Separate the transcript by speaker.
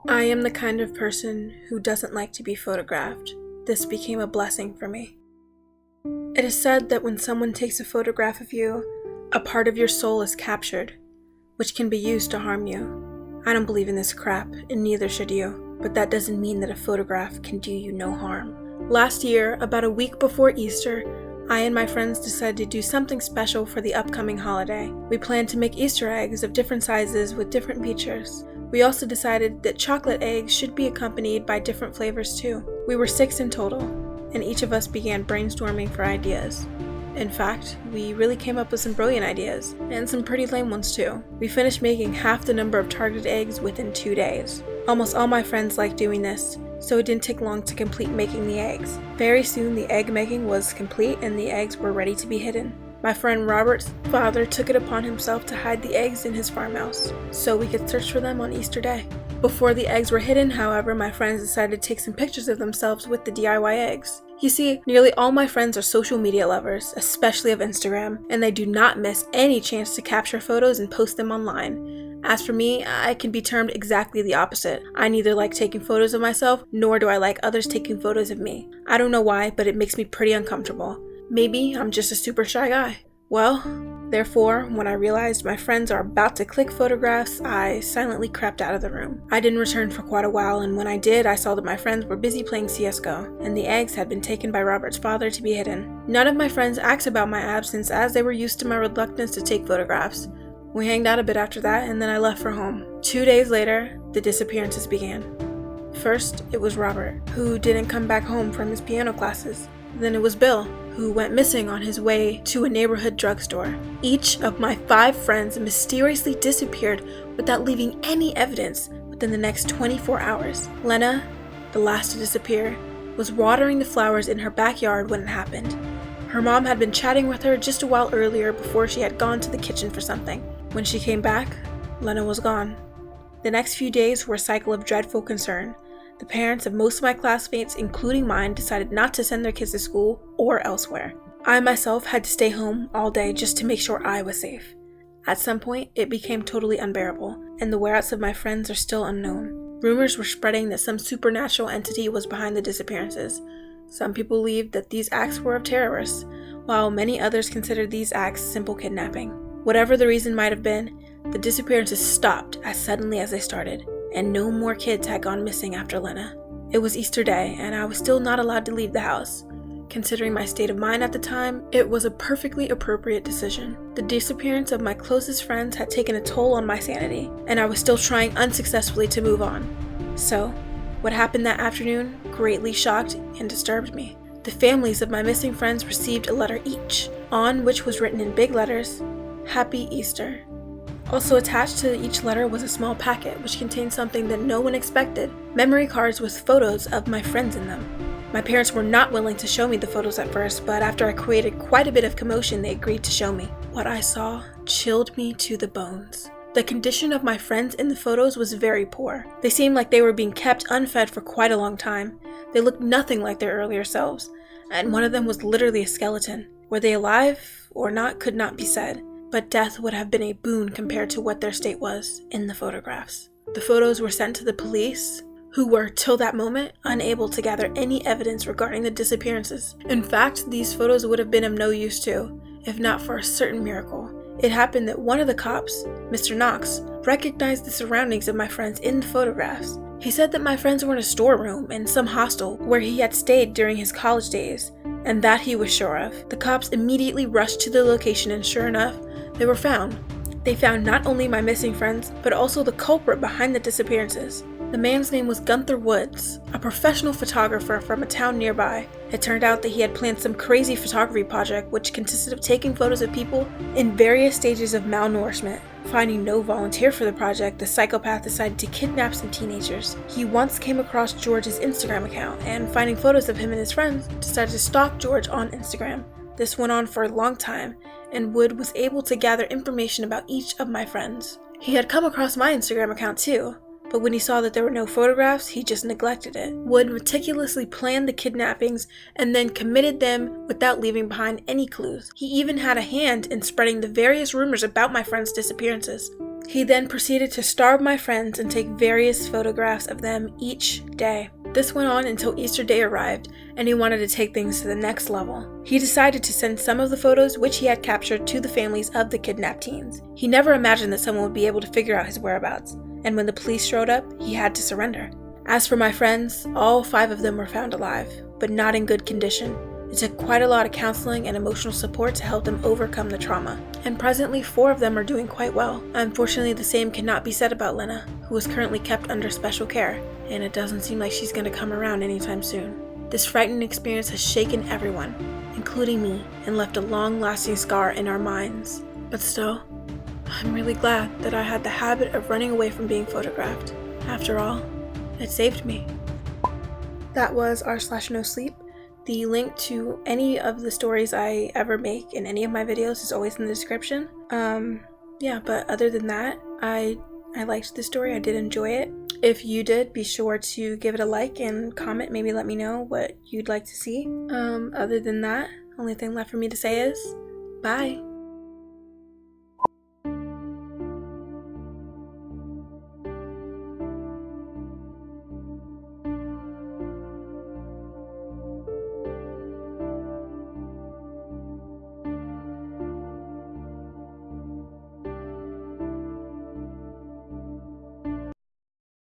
Speaker 1: I am the kind of person who doesn't like to be photographed. This became a blessing for me. It is said that when someone takes a photograph of you, a part of your soul is captured, which can be used to harm you. I don't believe in this crap, and neither should you, but that doesn't mean that a photograph can do you no harm. Last year, about a week before Easter, I and my friends decided to do something special for the upcoming holiday. We planned to make Easter eggs of different sizes with different features. We also decided that chocolate eggs should be accompanied by different flavors too. We were 6 in total, and each of us began brainstorming for ideas. In fact, we really came up with some brilliant ideas, and some pretty lame ones too. We finished making half the number of targeted eggs within 2 days. Almost all my friends like doing this, so it didn't take long to complete making the eggs. Very soon the egg making was complete and the eggs were ready to be hidden. My friend Robert's father took it upon himself to hide the eggs in his farmhouse, so we could search for them on Easter Day. Before the eggs were hidden, however, my friends decided to take some pictures of themselves with the DIY eggs. You see, nearly all my friends are social media lovers, especially of Instagram, and they do not miss any chance to capture photos and post them online. As for me, I can be termed exactly the opposite. I neither like taking photos of myself, nor do I like others taking photos of me. I don't know why, but it makes me pretty uncomfortable. Maybe I'm just a super shy guy. Well, therefore, when I realized my friends are about to click photographs, I silently crept out of the room. I didn't return for quite a while, and when I did, I saw that my friends were busy playing CSGO, and the eggs had been taken by Robert's father to be hidden. None of my friends asked about my absence, as they were used to my reluctance to take photographs. We hanged out a bit after that, and then I left for home. 2 days later, the disappearances began. First, it was Robert, who didn't come back home from his piano classes. Then it was Bill, who went missing on his way to a neighborhood drugstore. Each of my 5 friends mysteriously disappeared without leaving any evidence within the next 24 hours. Lena, the last to disappear, was watering the flowers in her backyard when it happened. Her mom had been chatting with her just a while earlier before she had gone to the kitchen for something. When she came back, Lena was gone. The next few days were a cycle of dreadful concern. The parents of most of my classmates, including mine, decided not to send their kids to school or elsewhere. I myself had to stay home all day just to make sure I was safe. At some point, it became totally unbearable, and the whereabouts of my friends are still unknown. Rumors were spreading that some supernatural entity was behind the disappearances. Some people believed that these acts were of terrorists, while many others considered these acts simple kidnapping. Whatever the reason might have been, the disappearances stopped as suddenly as they started, and no more kids had gone missing after Lena. It was Easter Day, and I was still not allowed to leave the house. Considering my state of mind at the time, it was a perfectly appropriate decision. The disappearance of my closest friends had taken a toll on my sanity, and I was still trying unsuccessfully to move on. So, what happened that afternoon greatly shocked and disturbed me. The families of my missing friends received a letter each, on which was written in big letters, "Happy Easter." Also attached to each letter was a small packet which contained something that no one expected, memory cards with photos of my friends in them. My parents were not willing to show me the photos at first, but after I created quite a bit of commotion, they agreed to show me. What I saw chilled me to the bones. The condition of my friends in the photos was very poor. They seemed like they were being kept unfed for quite a long time. They looked nothing like their earlier selves, and one of them was literally a skeleton. Were they alive or not could not be said, but death would have been a boon compared to what their state was in the photographs. The photos were sent to the police, who were, till that moment, unable to gather any evidence regarding the disappearances. In fact, these photos would have been of no use too, if not for a certain miracle. It happened that one of the cops, Mr. Knox, recognized the surroundings of my friends in the photographs. He said that my friends were in a storeroom in some hostel where he had stayed during his college days, and that he was sure of. The cops immediately rushed to the location, and sure enough, they were found. They found not only my missing friends, but also the culprit behind the disappearances. The man's name was Gunther Woods, a professional photographer from a town nearby. It turned out that he had planned some crazy photography project which consisted of taking photos of people in various stages of malnourishment. Finding no volunteer for the project, the psychopath decided to kidnap some teenagers. He once came across George's Instagram account, and finding photos of him and his friends, decided to stalk George on Instagram. This went on for a long time, and Wood was able to gather information about each of my friends. He had come across my Instagram account too, but when he saw that there were no photographs, he just neglected it. Wood meticulously planned the kidnappings and then committed them without leaving behind any clues. He even had a hand in spreading the various rumors about my friends' disappearances. He then proceeded to starve my friends and take various photographs of them each day. This went on until Easter Day arrived, and he wanted to take things to the next level. He decided to send some of the photos which he had captured to the families of the kidnapped teens. He never imagined that someone would be able to figure out his whereabouts, and when the police showed up, he had to surrender. As for my friends, all 5 of them were found alive, but not in good condition. It took quite a lot of counseling and emotional support to help them overcome the trauma, and presently 4 of them are doing quite well. Unfortunately, the same cannot be said about Lena, who is currently kept under special care, and it doesn't seem like she's going to come around anytime soon. This frightening experience has shaken everyone, including me, and left a long-lasting scar in our minds. But still, I'm really glad that I had the habit of running away from being photographed. After all, it saved me. That was r/nosleep. The link to any of the stories I ever make in any of my videos is always in the description. But other than that, I liked the story. I did enjoy it. If you did, be sure to give it a like and comment. Maybe let me know what you'd like to see. Other than that, only thing left for me to say is bye.